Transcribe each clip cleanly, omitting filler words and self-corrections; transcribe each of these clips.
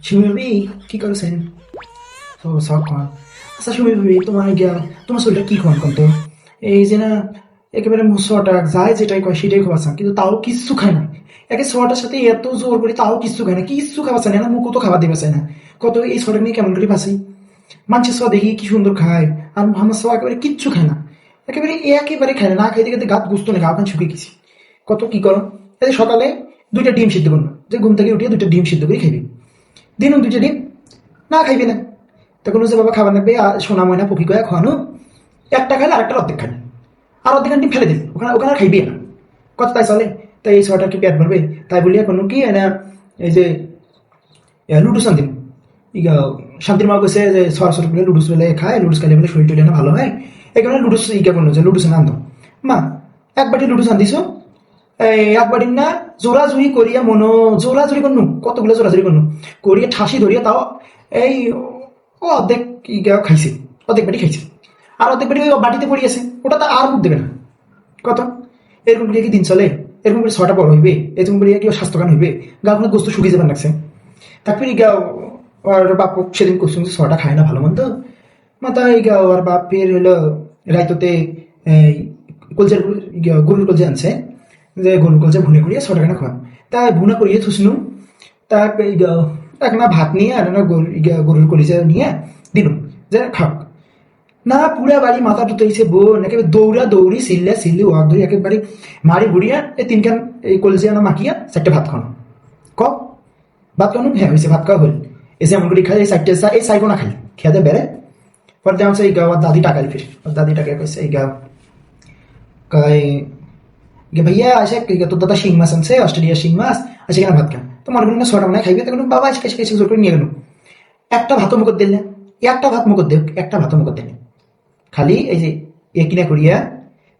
সুমি ভাবি কি করেছেন? ও সব খান। আচ্ছা সুমি ভাবি তোমার শরীরটা কি খান তো? এই যে না একেবারে মুসটা যায় যেটাই কয় সেটাই খাওয়াচ্ছান, কিন্তু তাও কিচ্ছু খায় না। একে সোয়াটার সাথে এত জোর করি তাও কিচ্ছু খায় না, কিচ্ছু খাওয়াচ্ছে না, মুখ তো খাবার দিবে চায় না। কত এই সোয়াটা নিয়ে কেমন করে বাঁচি? মানুষের সোয়া দেখি কি সুন্দর খায়, আর আমার সোয়া একেবারে কিচ্ছু খায় না। একেবারে খায় না, না খাইতে খাইতে গাত গুস্ত না, গা পান শুকিয়ে গেছি। কত কি করো? এই যে সকালে 2টা ডিম সিদ্ধ করবো, যে ঘুম থেকে উঠিয়ে 2টা ডিম সিদ্ধ করে খাইবি, দিন 2টা ডিম না খাইবি না। তখন হচ্ছে বাবা খাবার লাগবে, সোনা ময়না পুকি কয়া খাওয়ানো, একটা খাইলে আরেকটা অর্ধেক খাই, আর অর্ধেক ডিম ফেলে দিবি, ওখানে ওখানে আর খাইবি না। কত তাই চলে? তাই এই ছটা কি পেট ভরবে? তাই বলিয়া কোনো কি না, এই যে লুডুস আনদিন। ইগা শান্তির মা কইছে যে সরাসরি বলে লুডুস বলে খায়, লুডুস খাইলে বলে শরীর টরীর না ভালো হয়, এই কারণে লুডুস ইগা করলো যে লুডুস না আনতো। মা এক বাটি লুডুস আনদিছো, এই এক বাটি না জোরাজুরি করিয়া জোরাজুরি করনু, কতগুলো জোরাজুরি করনু করিয়া ঠাসি ধরিয়া তাও এই ও অর্ধেক ইগা খাইছে, অর্ধেক বাটি খাইছে, আর অর্ধেক বাটি ওই বাটিতে পড়ে আছে, ওটা তো আর মুখ দেবে না। কত এরকম করিয়া কি দিন চলে? এরকম করে ছটা বড় হইবে, এরকম করিয়া কি স্বাস্থ্যবান হইবে? গাগুলো গোস্ত শুকিয়ে যাবার লাগছে। তারপরে গাও আর বাপ সেদিন কোশ্চেন ছটা খায় না ভালো মন্দ, মাথা এই গাও আর বাপের হলো রাইততে কলজের গরুর কলজে আনছে, যে গরুর কলজে ভুনে করিয়া ছটা খানা খাওয়ান, তাই ভুনা করিয়ে থুসনু। তারপরে এক না ভাত নিয়ে আর না গরুর কলিজা নিয়ে দিল যে খাও না। পুরা বাড়ি মাথা টুটাইছে বোন, একেবারে দৌড়া দৌড়ি সিল্লি ওয়াক ধরি একেবারে মারি ঘুরিয়া এই 3 খান এই কলজিয়া না মাখিয়া 4টে ভাত খানো। ক ভাত খানো, হ্যাঁ হয়েছে, ভাত খাওয়া হল। এসে এমন করে খাই এই 4টে এই সাইকো না খাই খেতে বেড়ে। পরে দেওয়া এই গাও দাদি টাকাই ফির দাদি টাকায় কইছে এই গাও কয় ভাইয়া আসে তোর দাদা শিং মাছ আনছে, অস্ট্রেলিয়া শিং মাছ আছে কেনা ভাত খা। তো মনে করি না ছটা মনে খাইবে, তখন বাবা এসে কেসে জোর করে নিয়ে গেল। একটা ভাতও মুখত দিল না, একটা ভাত মুখত দেখ, একটা ভাতও মুখত দিল, খালি এই যে এ কিনা করিয়া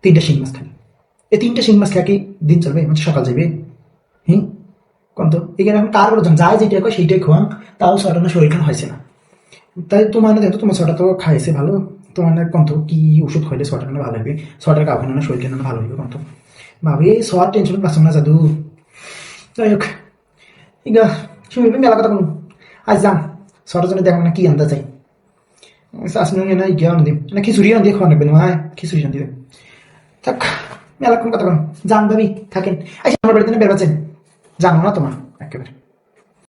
3টা শিং মাছ খালি। এই 3টা শিং মাছ খাকি দিন চলবে, মানে সকাল যাবে? হ্যাঁ কম তো এখানে এখন কার বলছেন যায় যেটা কয় সেইটাই খোয়ান, তাও ছটা না শরীর খান হয়েছে না। তাই তোমার না দেখো, তোমার ছটা তো খাইছে ভালো, তোমার না কন্ত কি ওষুধ খাইলে ছটা না ভালো হবে? ছটার কাউ না শরীর কেন ভালো হবে কন্ত? ভাবি সবার টেনশন পাচ্ছ না জাদু। যাই হোক ইগা শুনবি মেলা কথা কোনো, আজ যাম ছটার জন্য দেখো না কি আনতে চাই। আসলে না গিয়ে আনদিম না, খিচুড়ি আনদিয়ে খাওয়া লাগবে না, খিচুড়ি আনদিবে থাক। মেলাক্ষণ কথা কোন যান ভাবি থাকেন। আচ্ছা আমার বাড়িতে না বেরোচ্ছেন জানো না তোমার একেবারে।